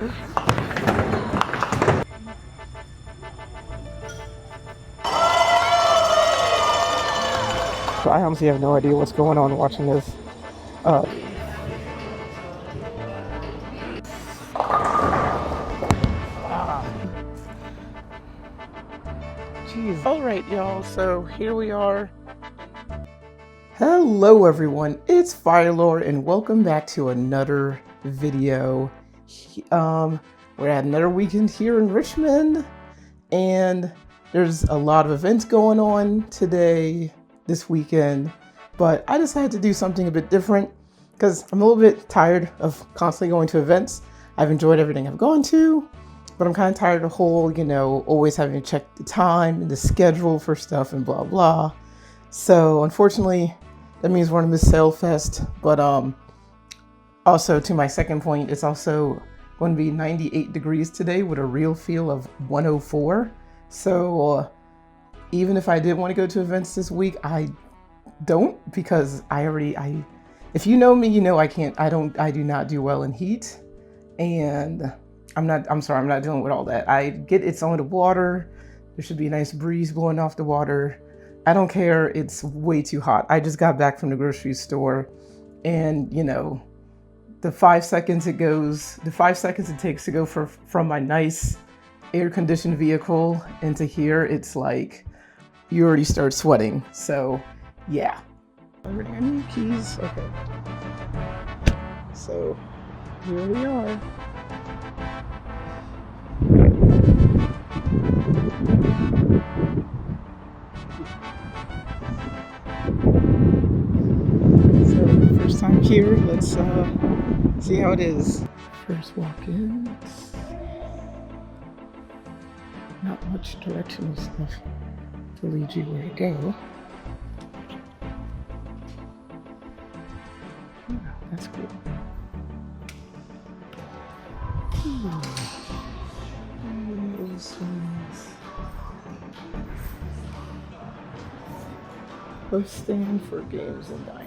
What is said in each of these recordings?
So I honestly have no idea what's going on watching this. Jeez. All right, y'all. So here we are. Hello, everyone. It's Firelord, and welcome back to another video. We're at another weekend here in Richmond, and there's a lot of events going on this weekend, but I decided to do something a bit different because I'm a little bit tired of constantly going to events. I've enjoyed everything I've gone to, but I'm kind of tired of the whole, always having to check the time and the schedule for stuff and blah, blah. So unfortunately, that means we're gonna miss Sailfest, but also to my second point, it's also going to be 98 degrees today with a real feel of 104. So even if I did want to go to events this week, I don't, because if you know me, you know I do not do well in heat, and I'm not dealing with all that. It's on the water. There should be a nice breeze blowing off the water. I don't care. It's way too hot. I just got back from the grocery store, and the 5 seconds it takes to go from my nice air-conditioned vehicle into here, it's like you already start sweating. So yeah. Already I need keys. Okay. So here we are. So first time here, let's see how it is. First walk-ins. Not much directional stuff to lead you where to go. Oh, that's cool. Those ones. Host stand for games and dining.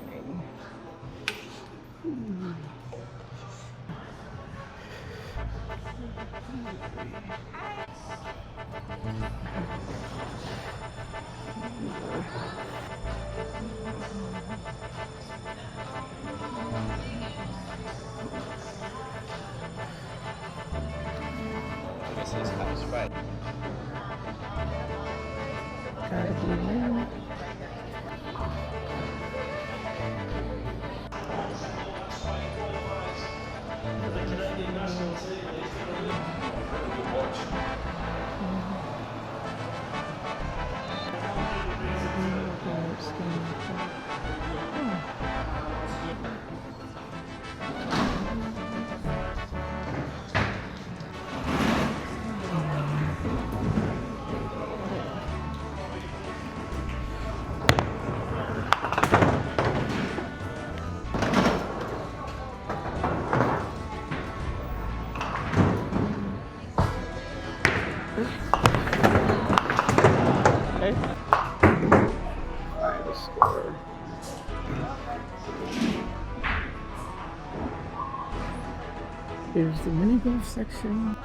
Here's the mini golf section.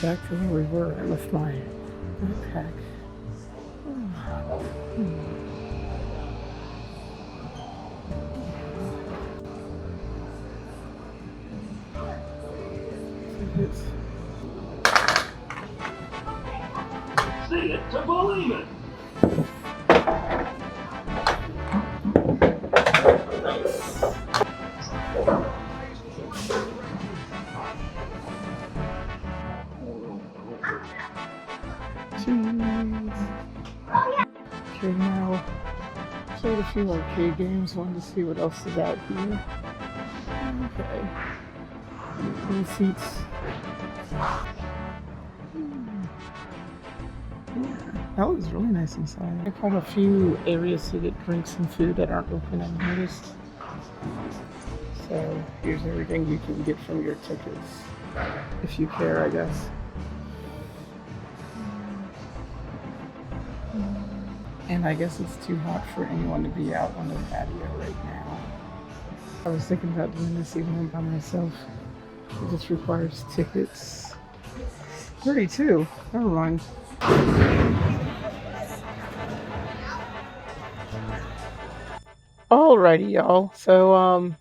Back to where we were. I left my backpack. See it to believe it. Okay, now played a few arcade games. Wanted to see what else is out here. Okay. Cool seats. That looks really nice inside. I found a few areas to get drinks and food that aren't open, I noticed. So here's everything you can get from your tickets, if you care, I guess. And I guess it's too hot for anyone to be out on the patio right now. I was thinking about doing this even by myself, It just requires tickets. 32. Never mind. Alrighty, y'all. So,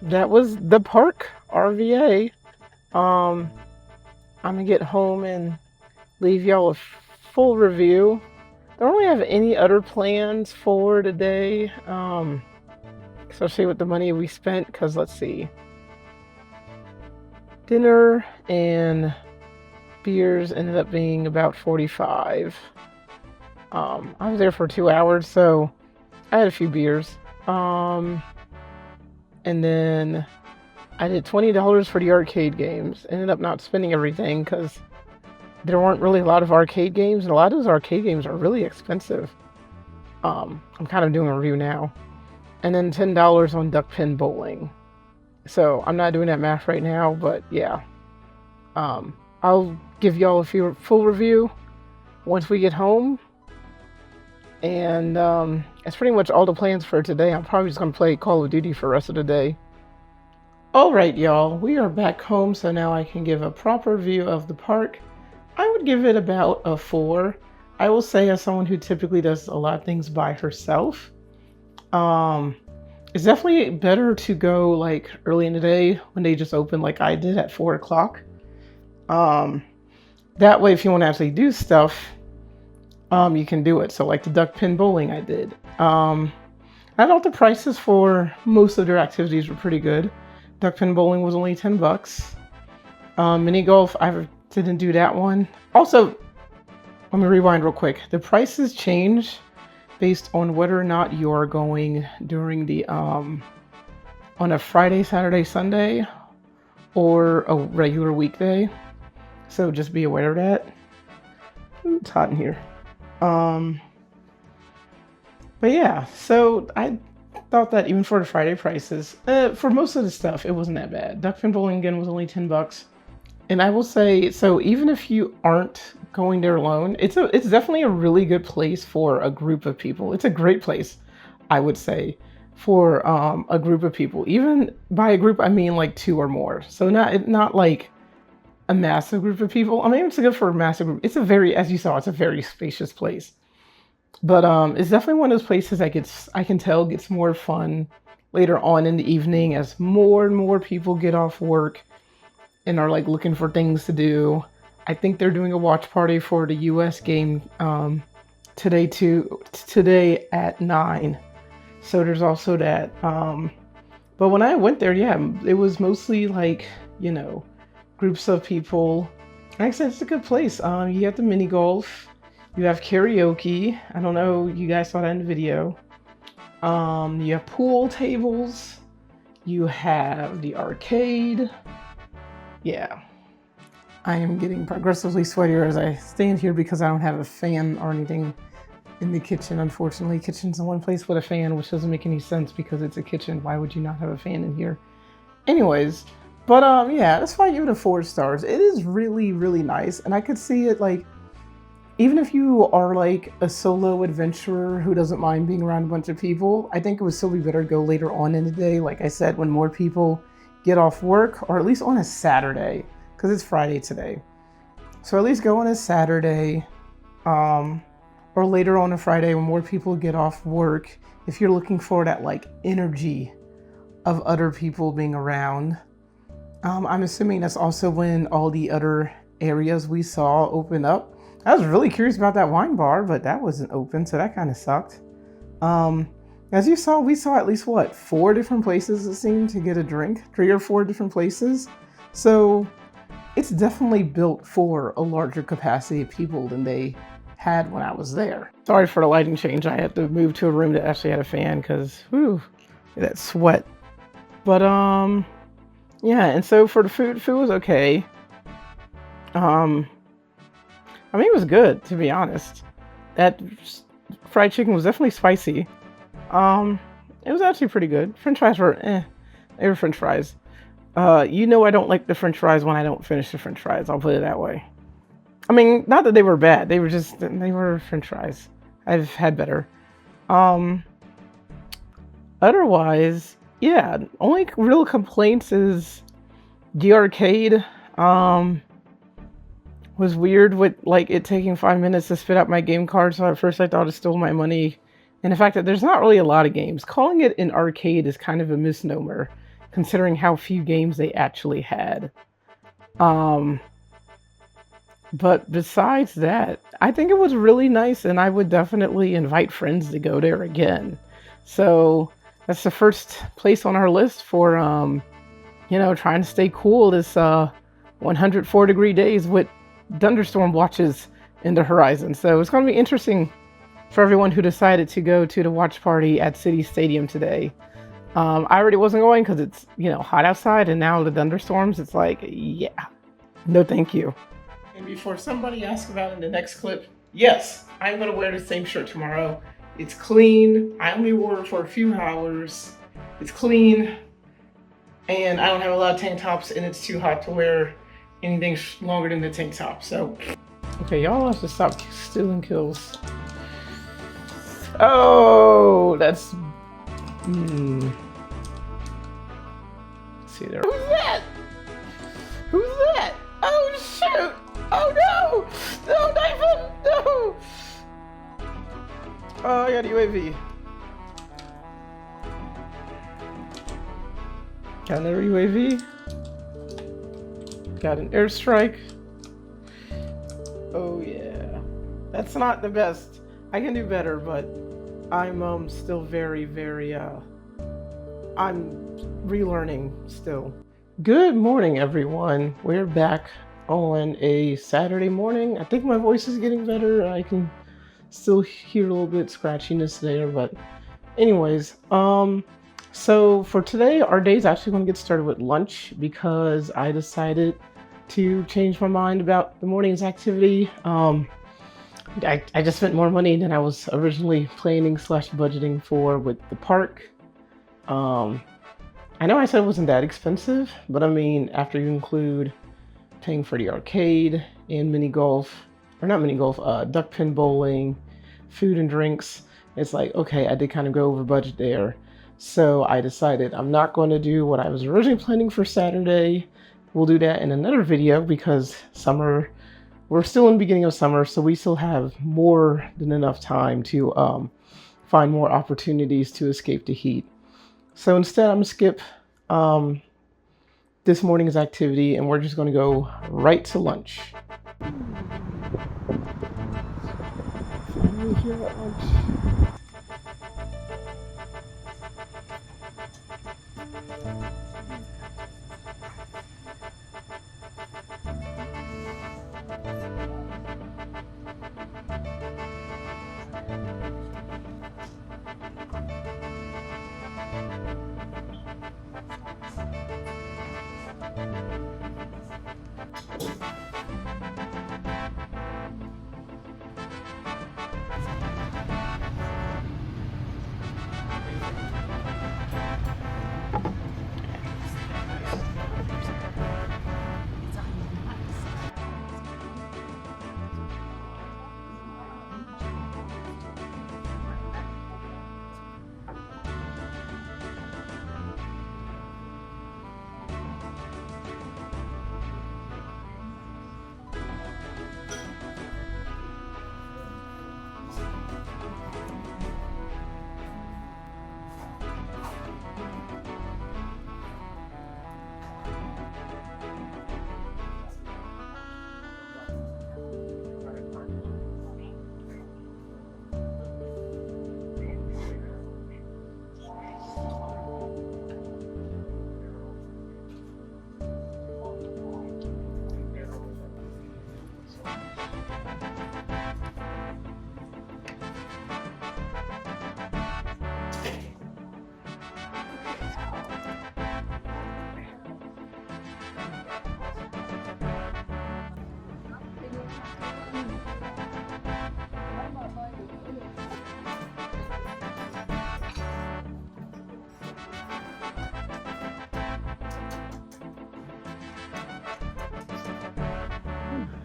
that was the Park RVA. I'm gonna get home and leave y'all a full review. Don't really have any other plans for today, especially with the money we spent, because let's see. Dinner and beers ended up being about 45. I was there for 2 hours, so I had a few beers. And then I did $20 for the arcade games. Ended up not spending everything because there weren't really a lot of arcade games, and a lot of those arcade games are really expensive. I'm kind of doing a review now. And then $10 on duck pin bowling. So I'm not doing that math right now, but yeah. I'll give y'all a full review once we get home. And that's pretty much all the plans for today. I'm probably just going to play Call of Duty for the rest of the day. Alright, y'all. We are back home, so now I can give a proper view of the park. I would give it about a 4. I will say, as someone who typically does a lot of things by herself, it's definitely better to go like early in the day when they just open, like I did at 4 o'clock. That way, if you want to actually do stuff, you can do it. So like the duck pin bowling I did. I thought the prices for most of their activities were pretty good. Duck pin bowling was only $10. Mini golf, I didn't do that one. Also, let me rewind real quick. The prices change based on whether or not you're going during the on a Friday, Saturday, Sunday, or a regular weekday. So just be aware of that. Ooh, it's hot in here. But yeah, so I thought that even for the Friday prices, for most of the stuff, it wasn't that bad. Duck pin bowling again was only $10. And I will say, so even if you aren't going there alone, it's definitely a really good place for a group of people. It's a great place, I would say, for a group of people. Even by a group, I mean like 2 or more. So not like a massive group of people. I mean, it's good for a massive group. It's a very, as you saw, it's a very spacious place. But it's definitely one of those places that I can tell gets more fun later on in the evening as more and more people get off work and are like looking for things to do. I think they're doing a watch party for the US game today at 9. So there's also that. But when I went there, yeah, it was mostly like, groups of people. Like I said, it's a good place. You have the mini golf. You have karaoke. I don't know, you guys saw that in the video. You have pool tables. You have the arcade. Yeah. I am getting progressively sweatier as I stand here because I don't have a fan or anything in the kitchen. Unfortunately, kitchen's the one place with a fan, which doesn't make any sense because it's a kitchen. Why would you not have a fan in here? Anyways, but yeah, that's why I give it a 4 stars. It is really, really nice, and I could see it like, even if you are like a solo adventurer who doesn't mind being around a bunch of people, I think it would still be better to go later on in the day. Like I said, when more people get off work, or at least on a Saturday, because it's Friday today. So at least go on a Saturday, or later on a Friday when more people get off work, if you're looking for that like energy of other people being around. I'm assuming that's also when all the other areas we saw open up. I was really curious about that wine bar, but that wasn't open, so that kind of sucked. As you saw, we saw at least, 4 different places it seemed to get a drink? 3 or 4 different places. So it's definitely built for a larger capacity of people than they had when I was there. Sorry for the lighting change. I had to move to a room that actually had a fan because, whew, that sweat. But, yeah, and so for the food was okay. I mean, it was good, to be honest. That fried chicken was definitely spicy. It was actually pretty good. French fries were, they were French fries. I don't like the French fries when I don't finish the French fries. I'll put it that way. I mean, not that they were bad. They were French fries. I've had better. Otherwise, yeah, only real complaints is The arcade was weird with like it taking 5 minutes to spit out my game card. So at first I thought it stole my money. And the fact that there's not really a lot of games. Calling it an arcade is kind of a misnomer, considering how few games they actually had. But besides that, I think it was really nice, and I would definitely invite friends to go there again. So that's the first place on our list for, trying to stay cool this 104-degree days with thunderstorm watches in the horizon. So it's going to be interesting for everyone who decided to go to the watch party at City Stadium today. I already wasn't going because it's, hot outside, and now the thunderstorms, it's like, yeah, no thank you. And before somebody asks about it in the next clip, yes, I'm going to wear the same shirt tomorrow. It's clean. I only wore it for a few hours. It's clean. And I don't have a lot of tank tops, and it's too hot to wear anything longer than the tank top. So, okay, y'all have to stop stealing kills. Oh, that's... See there. Who's that? Who's that? Oh, shoot! Oh, no! No, knife him! No! Oh, I got a UAV. Got another UAV. Got an airstrike. Oh, yeah. That's not the best. I can do better, but I'm still very, very, I'm relearning still. Good morning, everyone. We're back on a Saturday morning. I think my voice is getting better. I can still hear a little bit scratchiness there, but anyways, so for today, our day is actually going to get started with lunch because I decided to change my mind about the morning's activity. I just spent more money than I was originally planning / budgeting for with the park. I know I said it wasn't that expensive, but I mean, after you include paying for the arcade and mini golf, or not mini golf, duck pin bowling, food and drinks, it's like, okay, I did kind of go over budget there. So I decided I'm not going to do what I was originally planning for Saturday. We'll do that in another video because we're still in the beginning of summer, so we still have more than enough time to find more opportunities to escape the heat. So instead, I'm going to skip this morning's activity, and we're just going to go right to lunch. Finally here at lunch.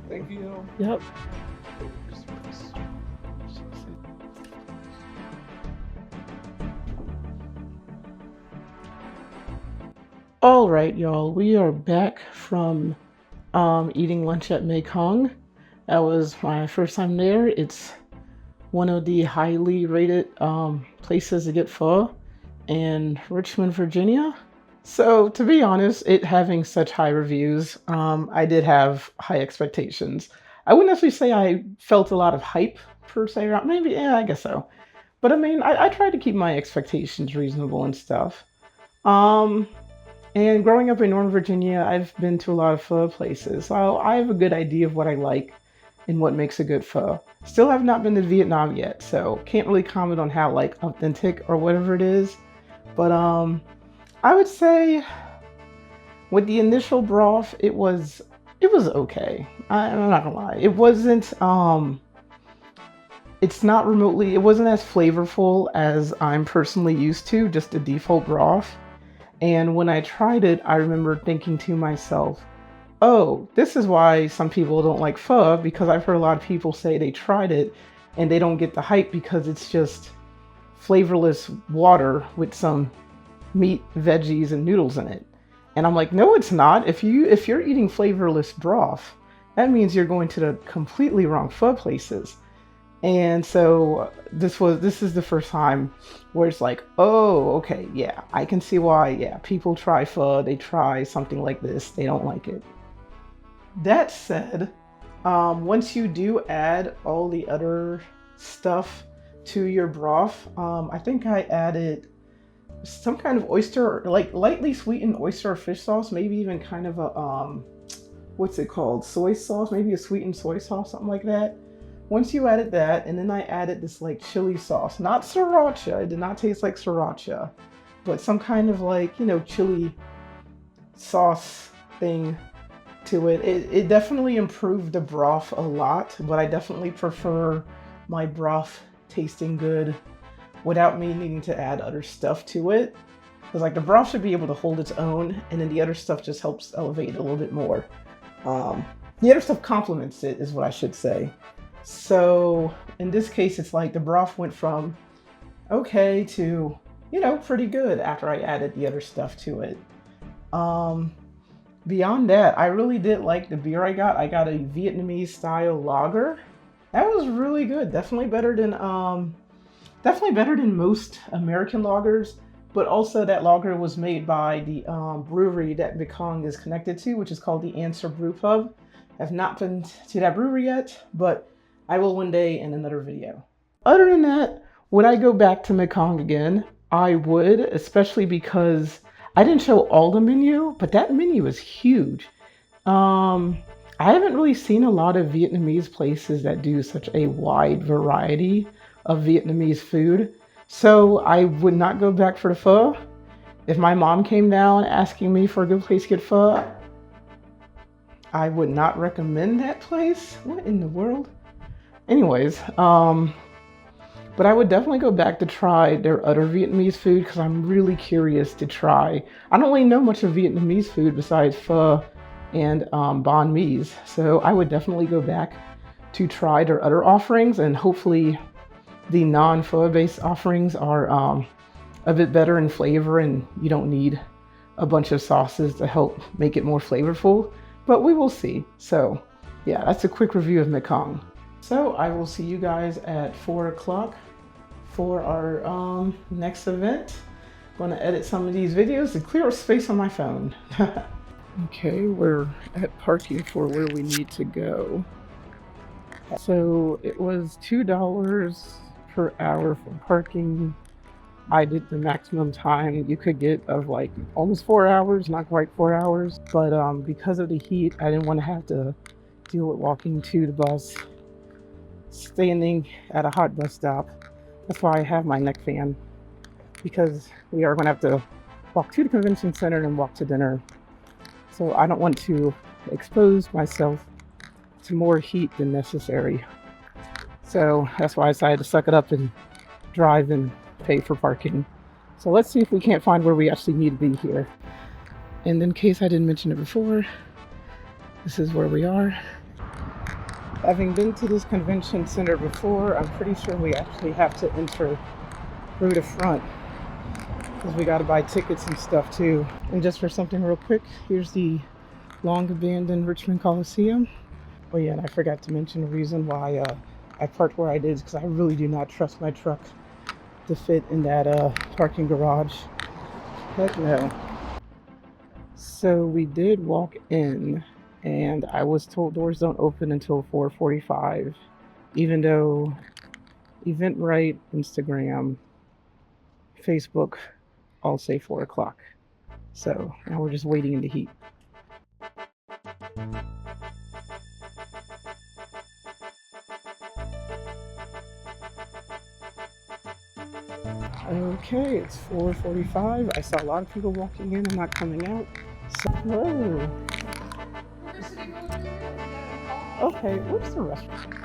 Thank you. Yep. All right, y'all, we are back from eating lunch at Mekong. That was my first time there. It's one of the highly rated places to get pho in Richmond, Virginia. So to be honest, it having such high reviews, I did have high expectations. I wouldn't necessarily say I felt a lot of hype per se. Maybe, yeah, I guess so. But I mean, I tried to keep my expectations reasonable and stuff. Um, and growing up in Northern Virginia, I've been to a lot of pho places, so I have a good idea of what I like and what makes a good pho. Still have not been to Vietnam yet, so can't really comment on how like authentic or whatever it is. But I would say with the initial broth, it was okay. I'm not gonna lie, it wasn't it's not remotely, it wasn't as flavorful as I'm personally used to, just the default broth. And when I tried it, I remember thinking to myself, oh, this is why some people don't like pho, because I've heard a lot of people say they tried it and they don't get the hype because it's just flavorless water with some meat, veggies, and noodles in it. And I'm like, no, it's not. If you're eating flavorless broth, that means you're going to the completely wrong pho places. And so this is the first time where it's like, oh, okay, yeah, I can see why, yeah, people try pho, they try something like this, they don't like it. That said, once you do add all the other stuff to your broth, I think I added some kind of oyster, like lightly sweetened oyster or fish sauce, maybe even kind of a, what's it called? Soy sauce, maybe a sweetened soy sauce, something like that. Once you added that, and then I added this like chili sauce, not sriracha, it did not taste like sriracha, but some kind of like, you know, chili sauce thing to it. It definitely improved the broth a lot, but I definitely prefer my broth tasting good without me needing to add other stuff to it. Because like the broth should be able to hold its own, and then the other stuff just helps elevate it a little bit more. The other stuff complements it, is what I should say. So in this case, it's like the broth went from okay to, you know, pretty good after I added the other stuff to it. Beyond that, I really did like the beer I got. I got a Vietnamese style lager. That was really good. Definitely better than most American lagers. But also that lager was made by the brewery that Mekong is connected to, which is called the Answer Brew Pub. I've not been to that brewery yet, but I will one day in another video. Other than that, would I go back to Mekong again? I would, especially because I didn't show all the menu, but that menu is huge. I haven't really seen a lot of Vietnamese places that do such a wide variety of Vietnamese food. So I would not go back for the pho. If my mom came down asking me for a good place to get pho, I would not recommend that place. What in the world? Anyways, but I would definitely go back to try their other Vietnamese food because I'm really curious to try. I don't really know much of Vietnamese food besides pho and banh mi's. So I would definitely go back to try their other offerings, and hopefully the non-pho based offerings are a bit better in flavor and you don't need a bunch of sauces to help make it more flavorful, but we will see. So yeah, that's a quick review of Mekong. So I will see you guys at 4 o'clock for our next event. I'm gonna edit some of these videos to clear up space on my phone. Okay, we're at parking for where we need to go. So it was $2 per hour for parking. I did the maximum time you could get of like almost 4 hours, not quite 4 hours. But because of the heat, I didn't want to have to deal with walking to the bus, standing at a hot bus stop. That's why I have my neck fan, because we are going to have to walk to the convention center and walk to dinner. So I don't want to expose myself to more heat than necessary. So that's why I decided to suck it up and drive and pay for parking. So let's see if we can't find where we actually need to be here. And in case I didn't mention it before, this is where we are. Having been to this convention center before, I'm pretty sure we actually have to enter through the front. because we got to buy tickets and stuff too. And just for something real quick, here's the long abandoned Richmond Coliseum. Oh yeah, and I forgot to mention the reason why I parked where I did, because I really do not trust my truck to fit in that parking garage. Heck no. So we did walk in, and I was told doors don't open until 4:45, even though Eventbrite, Instagram, Facebook all say 4 o'clock. So now we're just waiting in the heat. Okay, it's 4:45. I saw a lot of people walking in and not coming out. So, whoa. Okay, where's the restaurant?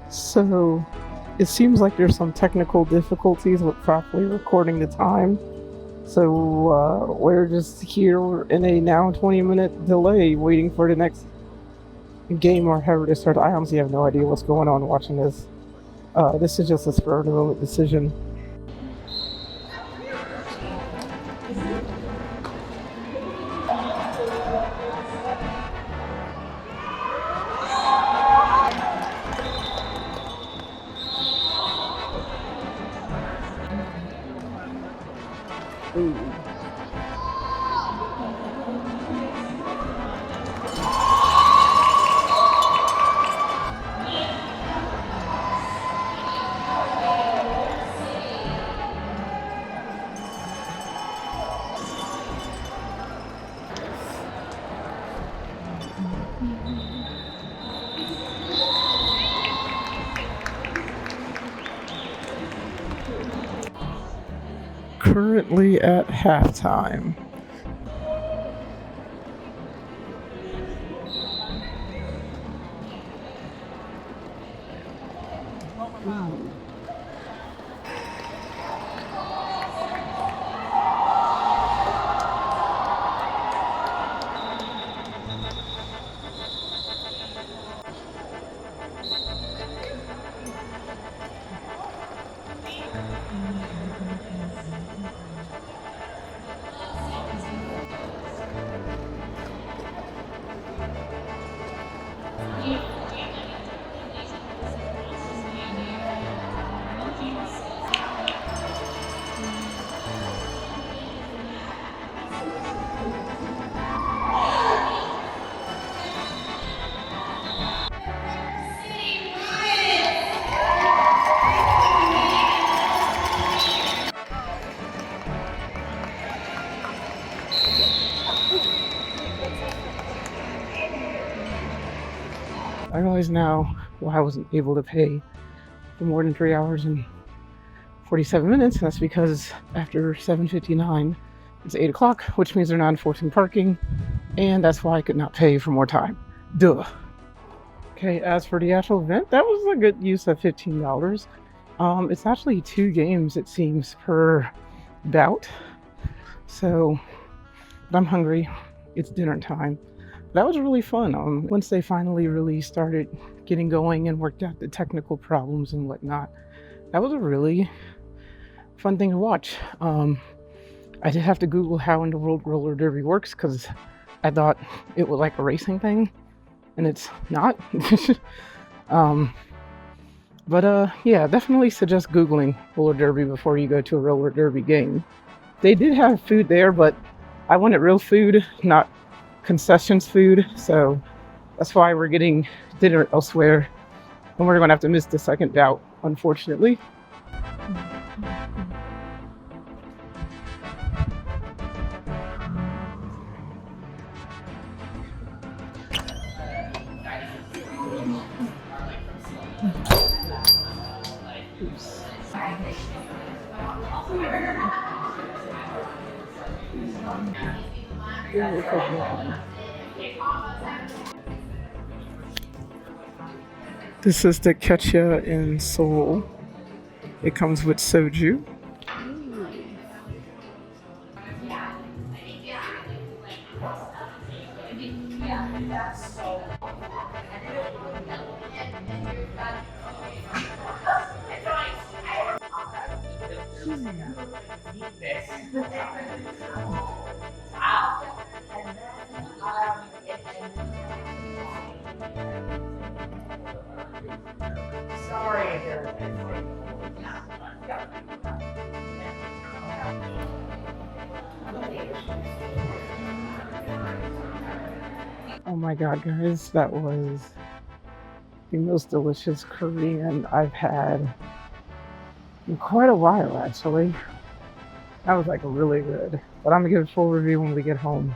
So it seems like there's some technical difficulties with properly recording the time. So we're just here in a now 20-minute delay waiting for the next game or however to start. I honestly have no idea what's going on watching this. This is just a spur of the moment decision. Ooh. Currently at halftime. I realize now why I wasn't able to pay for more than 3 hours and 47 minutes. That's because after 7:59, it's 8 o'clock, which means they're not enforcing parking, and that's why I could not pay for more time. Duh. Okay, as for the actual event, that was a good use of $15. It's actually 2 games, it seems, per bout. So, but I'm hungry. It's dinner time. That was really fun. Once they finally really started getting going and worked out the technical problems and whatnot, that was a really fun thing to watch. I did have to Google how in the world roller derby works, because I thought it was like a racing thing, and it's not. Yeah, definitely suggest Googling roller derby before you go to a roller derby game. They did have food there, but I wanted real food, not concessions food, so that's why we're getting dinner elsewhere, and we're going to have to miss the second bout. unfortunately. This is the Ketcha in Seoul. It comes with soju. Oh my god, guys, that was the most delicious Korean I've had in quite a while, actually. That was like really good. But I'm gonna give a full review when we get home.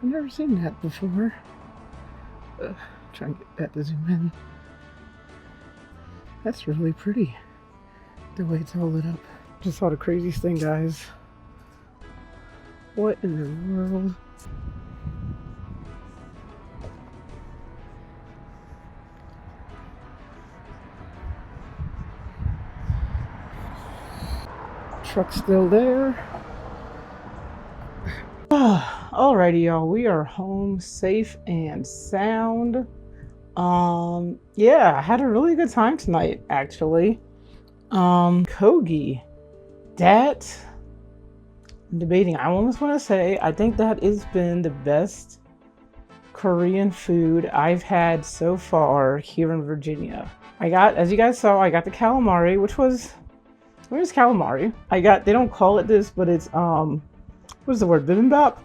I've never seen that before. Try and get that to zoom in. That's really pretty, the way it's all lit up. Just saw the craziest thing, guys. What in the world? Truck's still there. Alrighty, y'all. We are home safe and sound. Yeah, I had a really good time tonight, actually. KOGI. That, I'm debating. I almost want to say, I think that has been the best Korean food I've had so far here in Virginia. As you guys saw, I got the calamari, which was, where's calamari? They don't call it this, but it's, what's the word, bibimbap?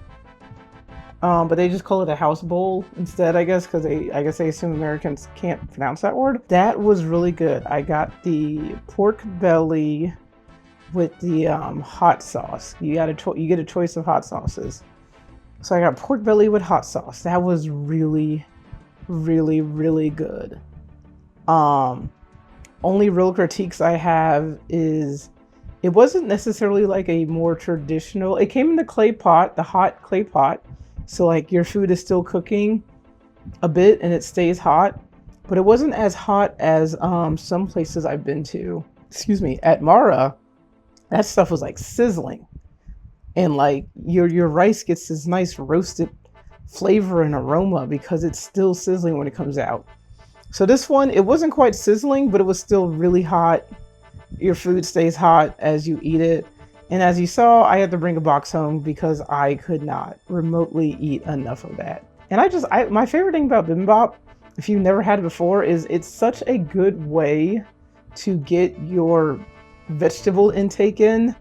But they just call it a house bowl instead, I guess, because I guess they assume Americans can't pronounce that word. That was really good. I got the pork belly with the hot sauce. You get a choice of hot sauces. So I got pork belly with hot sauce. That was really, really, really good. Only real critiques I have is it wasn't necessarily like a more traditional. It came in the clay pot, the hot clay pot. So like your food is still cooking a bit and it stays hot, but it wasn't as hot as some places I've been to. Excuse me, at Mara. That stuff was like sizzling, and like your rice gets this nice roasted flavor and aroma because it's still sizzling when it comes out. So this one, it wasn't quite sizzling, but it was still really hot. Your food stays hot as you eat it. And as you saw, I had to bring a box home because I could not remotely eat enough of that. And my favorite thing about bibimbap, if you've never had it before, is it's such a good way to get your vegetable intake in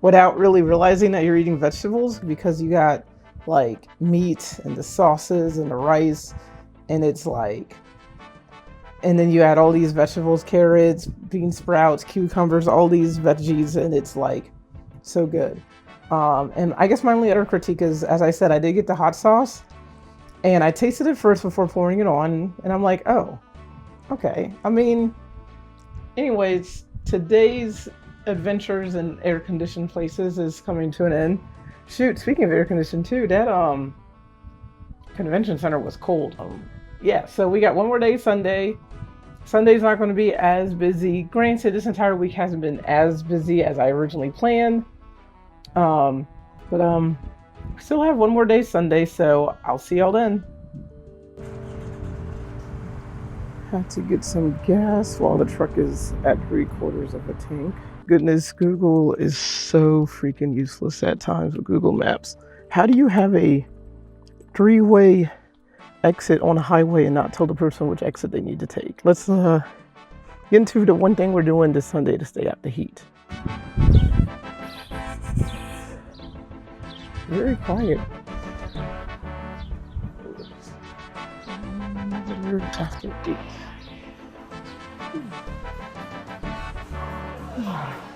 without really realizing that you're eating vegetables, because you got like meat and the sauces and the rice, and it's like, and then you add all these vegetables, carrots, bean sprouts, cucumbers, all these veggies, and it's like so good. And I guess my only other critique is, as I said, I did get the hot sauce and I tasted it first before pouring it on, and I'm like, oh, okay. I mean, anyways, today's adventures in air-conditioned places is coming to an end. Shoot, speaking of air-conditioned too, that convention center was cold. Yeah, so we got one more day, Sunday. Sunday's not going to be as busy. Granted, this entire week hasn't been as busy as I originally planned. We still have one more day, Sunday, so I'll see y'all then. Had to get some gas while the truck is at 3/4 of a tank. Goodness, Google is so freaking useless at times with Google Maps. How do you have a 3-way exit on a highway and not tell the person which exit they need to take? Let's get into the one thing we're doing this Sunday to stay out the heat. Very quiet. quarter after 8.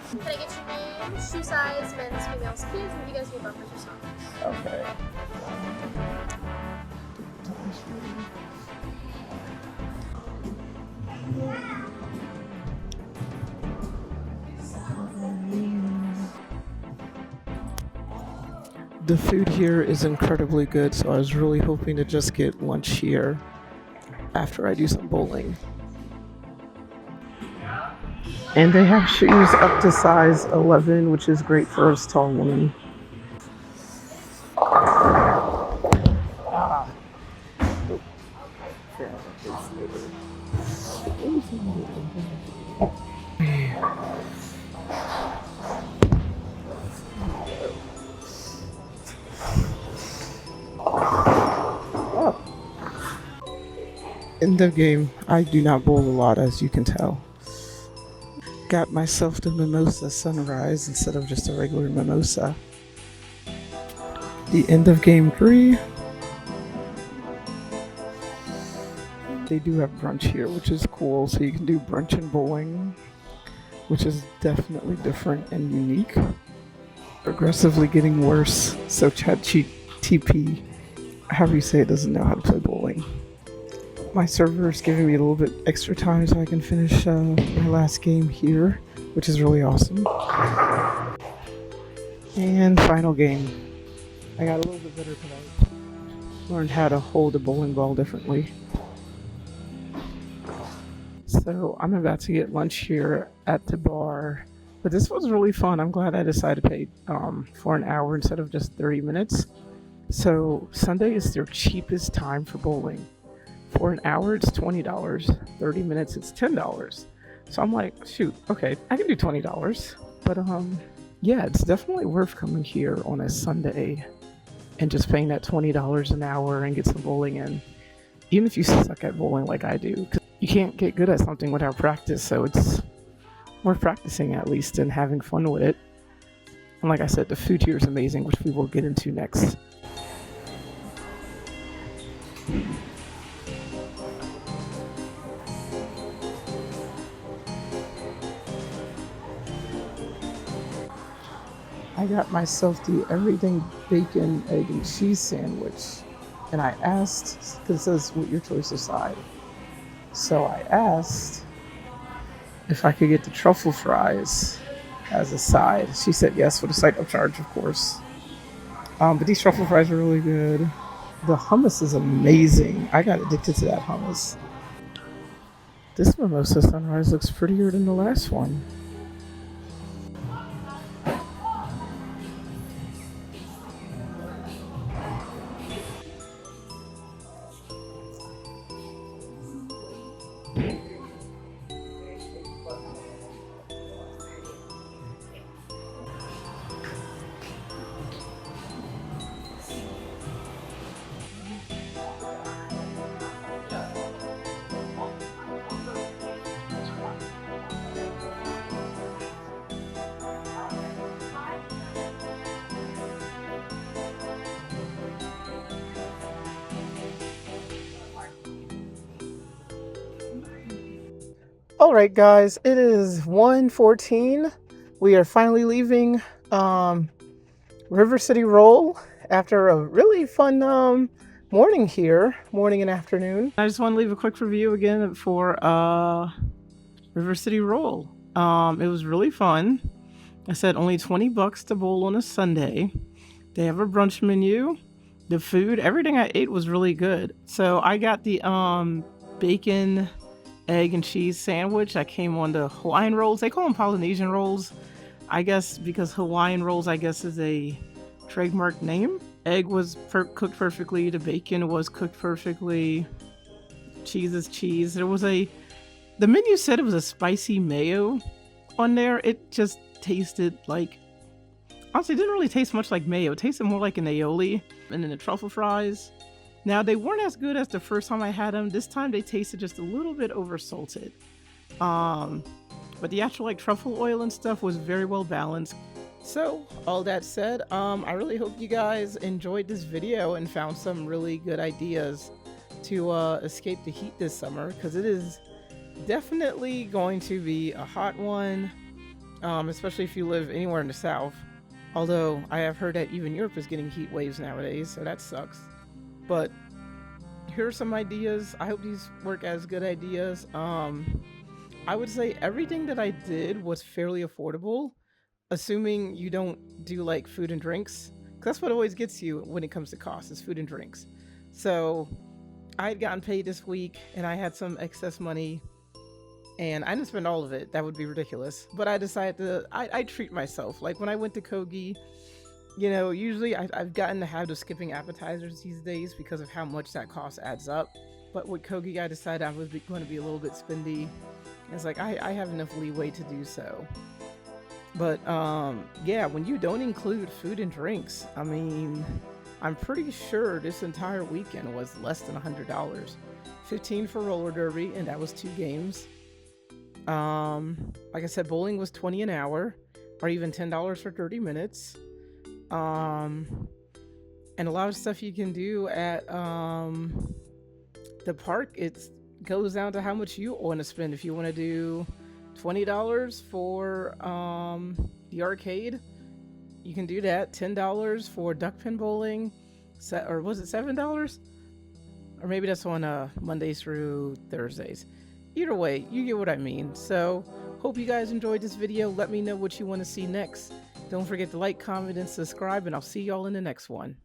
Can I get your name, shoe size, men's, females, kids, and if you guys need bumpers or something? Okay. The food here is incredibly good, so I was really hoping to just get lunch here after I do some bowling. And they have shoes up to size 11, which is great for a tall woman. End of game. I do not bowl a lot, as you can tell. Got myself the mimosa sunrise instead of just a regular mimosa. The end of game 3. They do have brunch here, which is cool, so you can do brunch and bowling, which is definitely different and unique. Progressively getting worse, so ChatGPT, however you say it, doesn't know how to play bowling. My server is giving me a little bit extra time so I can finish my last game here, which is really awesome. And final game. I got a little bit better because I learned how to hold a bowling ball differently. So I'm about to get lunch here at the bar. But this was really fun. I'm glad I decided to pay for an hour instead of just 30 minutes. So Sunday is their cheapest time for bowling. For an hour, it's $20. 30 minutes, it's $10. So I'm like, shoot, okay, I can do $20. But yeah, it's definitely worth coming here on a Sunday and just paying that $20 an hour and get some bowling in. Even if you suck at bowling like I do, because you can't get good at something without practice. So it's worth practicing at least and having fun with it. And like I said, the food here is amazing, which we will get into next. I got myself the everything bacon, egg, and cheese sandwich. And I asked, because it says with your choice of side. So I asked if I could get the truffle fries as a side. She said yes for the site of charge, of course. But these truffle fries are really good. The hummus is amazing. I got addicted to that hummus. This mimosa sunrise looks prettier than the last one. All right, guys, it is 1:14. We are finally leaving River City Roll after a really fun morning here, morning and afternoon. I just want to leave a quick review again for River City Roll. It was really fun. I said only $20 to bowl on a Sunday. They have a brunch menu. The food, everything I ate was really good. So I got the bacon, egg, and cheese sandwich. I came on the Hawaiian rolls. They call them Polynesian rolls, I guess, because Hawaiian rolls, I guess, is a trademark name. Egg was cooked perfectly. The bacon was cooked perfectly. Cheese is cheese. The menu said it was a spicy mayo on there. It just tasted like, honestly, it didn't really taste much like mayo. It tasted more like an aioli. And then the truffle fries. Now, they weren't as good as the first time I had them. This time they tasted just a little bit oversalted. But the actual truffle oil and stuff was very well balanced. So, all that said, I really hope you guys enjoyed this video and found some really good ideas to escape the heat this summer, because it is definitely going to be a hot one, especially if you live anywhere in the south. Although I have heard that even Europe is getting heat waves nowadays, so that sucks. But here are some ideas. I hope these work as good ideas. I would say everything that I did was fairly affordable, assuming you don't do like food and drinks. 'Cause that's what always gets you when it comes to cost, is food and drinks. So I had gotten paid this week and I had some excess money, and I didn't spend all of it. That would be ridiculous. But I decided I treat myself. Like when I went to KOGI, you know, usually I've gotten the habit of skipping appetizers these days because of how much that cost adds up. But with KOGI, I decided I was going to be a little bit spendy. It's like I have enough leeway to do so. But yeah, when you don't include food and drinks, I mean, I'm pretty sure this entire weekend was less than $100. 15 for roller derby, and that was 2 games. Like I said, bowling was 20 an hour, or even $10 for 30 minutes. And a lot of stuff you can do at the park, it goes down to how much you want to spend. If you want to do $20 for the arcade, you can do that. $10 for duck pin bowling, or was it $7? Or maybe that's on Mondays through Thursdays. Either way, you get what I mean. So hope you guys enjoyed this video. Let me know what you want to see next. Don't forget to like, comment, and subscribe, and I'll see y'all in the next one.